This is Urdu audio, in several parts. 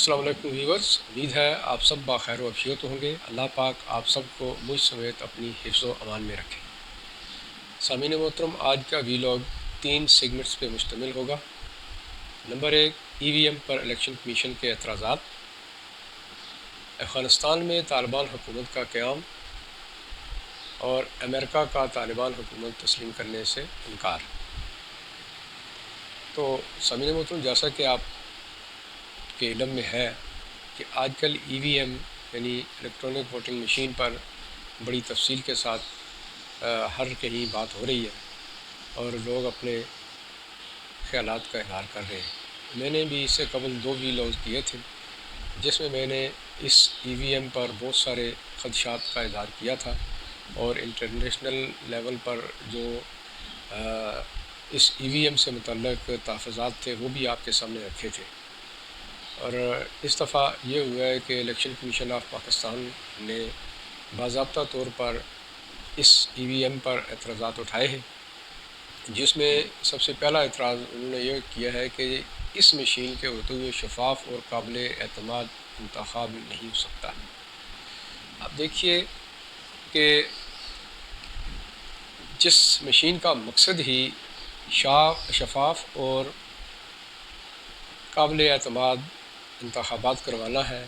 السلام علیکم ویورز، امید ہے آپ سب باخیر و عافیت ہوں گے۔ اللہ پاک آپ سب کو مجھ سمیت اپنی حفظ و امان میں رکھے۔ سامعین محترم، آج کا ویلاگ 3 سیگمنٹس پہ مشتمل ہوگا۔ نمبر 1، EVM پر الیکشن کمیشن کے اعتراضات، افغانستان میں طالبان حکومت کا قیام اور امریکہ کا طالبان حکومت تسلیم کرنے سے انکار۔ تو سامعین محترم، جیسا کہ آپ کے علم میں ہے کہ آج کل EVM یعنی الیکٹرانک ووٹنگ مشین پر بڑی تفصیل کے ساتھ ہر کہیں بات ہو رہی ہے اور لوگ اپنے خیالات کا اظہار کر رہے ہیں۔ میں نے بھی اس سے قبل 2 ویلاگز کیے تھے جس میں میں نے اس EVM پر بہت سارے خدشات کا اظہار کیا تھا اور انٹرنیشنل لیول پر جو اس EVM سے متعلق تحفظات تھے وہ بھی آپ کے سامنے رکھے تھے۔ اور اس دفعہ یہ ہوا ہے کہ الیکشن کمیشن آف پاکستان نے باضابطہ طور پر اس EVM پر اعتراضات اٹھائے ہیں، جس میں سب سے پہلا اعتراض انہوں نے یہ کیا ہے کہ اس مشین کے ہوتے ہوئے شفاف اور قابل اعتماد انتخاب نہیں ہو سکتا۔ اب دیکھیے کہ جس مشین کا مقصد ہی شفاف اور قابل اعتماد انتخابات کروانا ہے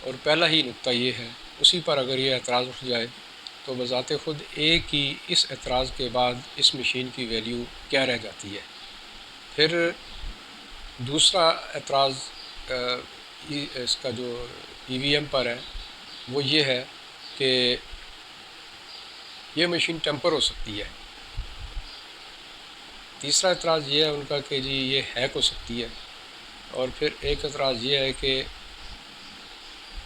اور پہلا ہی نقطہ یہ ہے، اسی پر اگر یہ اعتراض اٹھ جائے تو بذات خود ایک ہی اس اعتراض کے بعد اس مشین کی ویلیو کیا رہ جاتی ہے۔ پھر دوسرا اعتراض اس کا جو EVM پر ہے وہ یہ ہے کہ یہ مشین ٹیمپر ہو سکتی ہے۔ تیسرا اعتراض یہ ہے ان کا کہ جی یہ ہیک ہو سکتی ہے۔ اور پھر ایک اعتراض یہ ہے کہ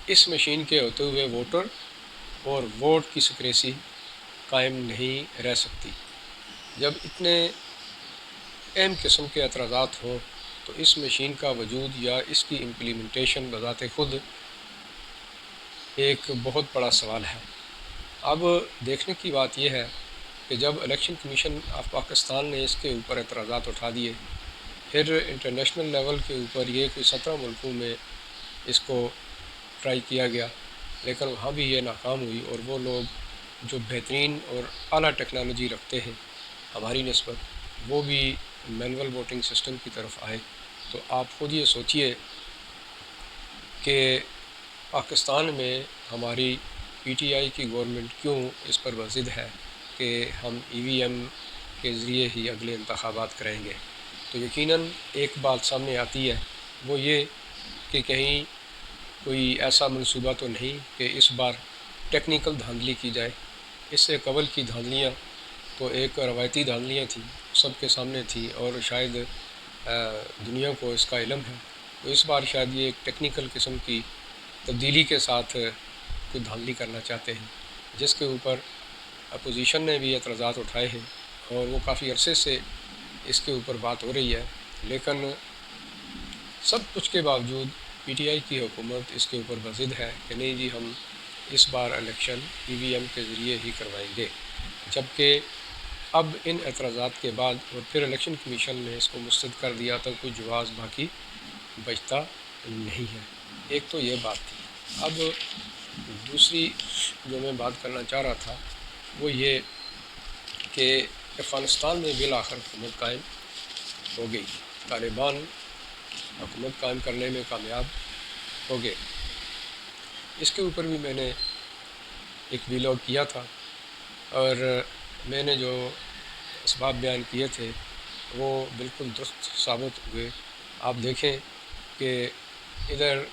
اس مشین کے ہوتے ہوئے ووٹر اور ووٹ کی سکریسی قائم نہیں رہ سکتی۔ جب اتنے اہم قسم کے اعتراضات ہوں تو اس مشین کا وجود یا اس کی امپلیمنٹیشن بذات خود ایک بہت بڑا سوال ہے۔ اب دیکھنے کی بات یہ ہے کہ جب الیکشن کمیشن آف پاکستان نے اس کے اوپر اعتراضات اٹھا دیے، پھر انٹرنیشنل لیول کے اوپر یہ کوئی 17 ملکوں میں اس کو ٹرائی کیا گیا، لیکن وہاں بھی یہ ناکام ہوئی اور وہ لوگ جو بہترین اور اعلیٰ ٹیکنالوجی رکھتے ہیں ہماری نسبت، وہ بھی مینول ووٹنگ سسٹم کی طرف آئے۔ تو آپ خود یہ سوچئے کہ پاکستان میں ہماری PTI کی گورنمنٹ کیوں اس پر بضد ہے کہ ہم EVM کے ذریعے ہی اگلے انتخابات کریں گے۔ تو یقیناً ایک بات سامنے آتی ہے، وہ یہ کہ کہیں کوئی ایسا منصوبہ تو نہیں کہ اس بار ٹیکنیکل دھاندلی کی جائے۔ اس سے قبل کی دھاندلیاں تو ایک روایتی دھاندلیاں تھیں، سب کے سامنے تھی اور شاید دنیا کو اس کا علم ہے۔ تو اس بار شاید یہ ایک ٹیکنیکل قسم کی تبدیلی کے ساتھ کوئی دھاندلی کرنا چاہتے ہیں، جس کے اوپر اپوزیشن نے بھی اعتراضات اٹھائے ہیں اور وہ کافی عرصے سے اس کے اوپر بات ہو رہی ہے، لیکن سب کچھ کے باوجود PTI کی حکومت اس کے اوپر بضد ہے کہ نہیں جی ہم اس بار الیکشن EVM کے ذریعے ہی کروائیں گے، جبکہ اب ان اعتراضات کے بعد اور پھر الیکشن کمیشن نے اس کو مسترد کر دیا تو کوئی جواز باقی بچتا نہیں ہے۔ ایک تو یہ بات تھی۔ اب دوسری جو میں بات کرنا چاہ رہا تھا وہ یہ کہ افغانستان میں بالآخر حکومت قائم ہو گئی، طالبان حکومت قائم کرنے میں کامیاب ہو گئے۔ اس کے اوپر بھی میں نے ایک ویلاگ کیا تھا اور میں نے جو اسباب بیان کیے تھے وہ بالکل درست ثابت ہوئے۔ آپ دیکھیں کہ ادھر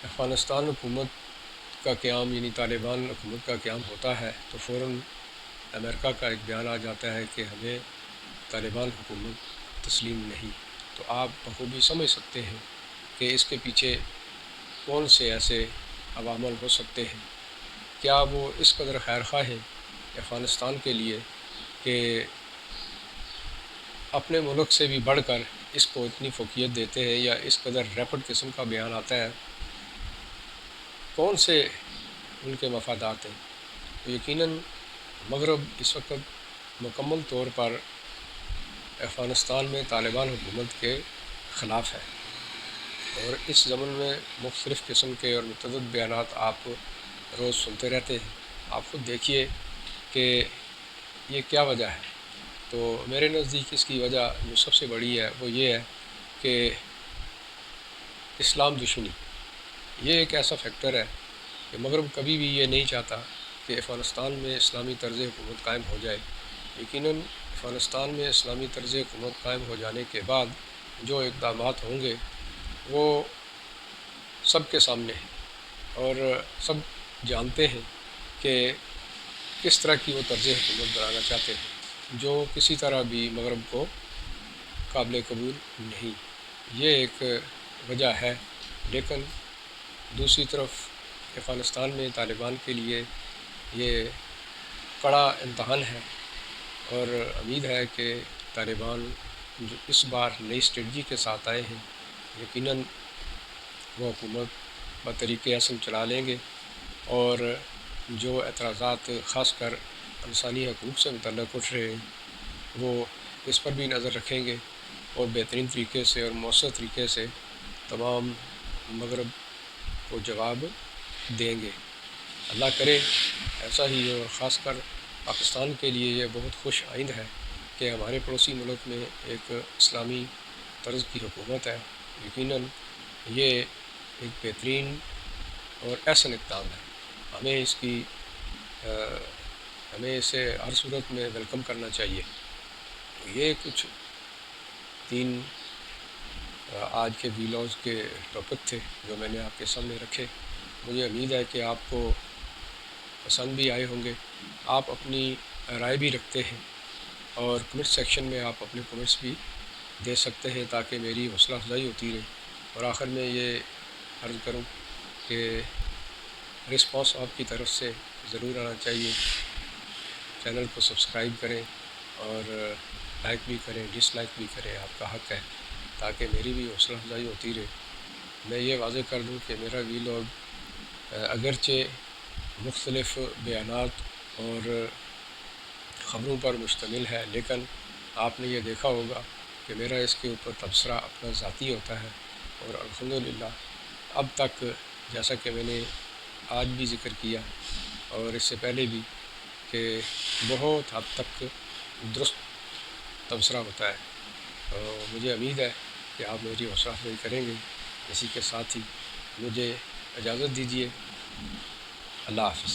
افغانستان حکومت کا قیام یعنی طالبان حکومت کا قیام ہوتا ہے تو فوراً امریکہ کا ایک بیان آ جاتا ہے کہ ہمیں طالبان حکومت تسلیم نہیں۔ تو آپ بخوبی سمجھ سکتے ہیں کہ اس کے پیچھے کون سے ایسے عوامل ہو سکتے ہیں۔ کیا وہ اس قدر خیر خواہ ہیں افغانستان کے لیے کہ اپنے ملک سے بھی بڑھ کر اس کو اتنی فوقیت دیتے ہیں، یا اس قدر ریپڈ قسم کا بیان آتا ہے؟ کون سے ان کے مفادات ہیں؟ تو یقیناً مغرب اس وقت مکمل طور پر افغانستان میں طالبان حکومت کے خلاف ہے۔ اور اس ضمن میں مختلف قسم کے اور متعدد بیانات آپ روز سنتے رہتے ہیں۔ آپ خود دیکھیے کہ یہ کیا وجہ ہے۔ تو میرے نزدیک اس کی وجہ جو سب سے بڑی ہے وہ یہ ہے کہ اسلام دشمنی۔ یہ ایک ایسا فیکٹر ہے کہ مغرب کبھی بھی یہ نہیں چاہتا کہ افغانستان میں اسلامی طرز حکومت قائم ہو جائے۔ یقیناً افغانستان میں اسلامی طرز حکومت قائم ہو جانے کے بعد جو اقدامات ہوں گے وہ سب کے سامنے ہیں، اور سب جانتے ہیں کہ کس طرح کی وہ طرز حکومت بنانا چاہتے ہیں، جو کسی طرح بھی مغرب کو قابل قبول نہیں۔ یہ ایک وجہ ہے، لیکن دوسری طرف افغانستان میں طالبان کے لیے یہ کڑا امتحان ہے، اور امید ہے کہ طالبان جو اس بار نئی اسٹریٹجی کے ساتھ آئے ہیں، یقیناً وہ حکومت بطریق اعظم چلا لیں گے، اور جو اعتراضات خاص کر انسانی حقوق سے متعلق اٹھ رہے ہیں وہ اس پر بھی نظر رکھیں گے، اور بہترین طریقے سے اور مؤثر طریقے سے تمام مغرب کو جواب دیں گے۔ اللہ کرے ایسا ہی ہو، اور خاص کر پاکستان کے لیے یہ بہت خوش آئند ہے کہ ہمارے پڑوسی ملک میں ایک اسلامی طرز کی حکومت ہے۔ یقیناً یہ ایک بہترین اور احسن اقدام ہے۔ ہمیں اس کی ہمیں اسے ہر صورت میں ویلکم کرنا چاہیے۔ یہ کچھ 3 آج کے ویلاگز کے ٹاپک تھے جو میں نے آپ کے سامنے رکھے۔ مجھے امید ہے کہ آپ کو پسند بھی آئے ہوں گے۔ آپ اپنی رائے بھی رکھتے ہیں، اور کمنٹ سیکشن میں آپ اپنے کمنٹس بھی دے سکتے ہیں تاکہ میری حوصلہ افزائی ہوتی رہے۔ اور آخر میں یہ عرض کروں کہ رسپانس آپ کی طرف سے ضرور آنا چاہیے۔ چینل کو سبسکرائب کریں، اور لائک بھی کریں، ڈس لائک بھی کریں، آپ کا حق ہے، تاکہ میری بھی حوصلہ افزائی ہوتی رہے۔ میں یہ واضح کر دوں کہ میرا ویلاگ اگرچہ مختلف بیانات اور خبروں پر مشتمل ہے، لیکن آپ نے یہ دیکھا ہوگا کہ میرا اس کے اوپر تبصرہ اپنا ذاتی ہوتا ہے، اور الحمدللہ اب تک جیسا کہ میں نے آج بھی ذکر کیا اور اس سے پہلے بھی، کہ بہت حد تک درست تبصرہ ہوتا ہے۔ مجھے امید ہے کہ آپ میری حوصلہ افزائی کریں گے۔ اسی کے ساتھ ہی مجھے اجازت دیجیے۔ اللہ حافظ۔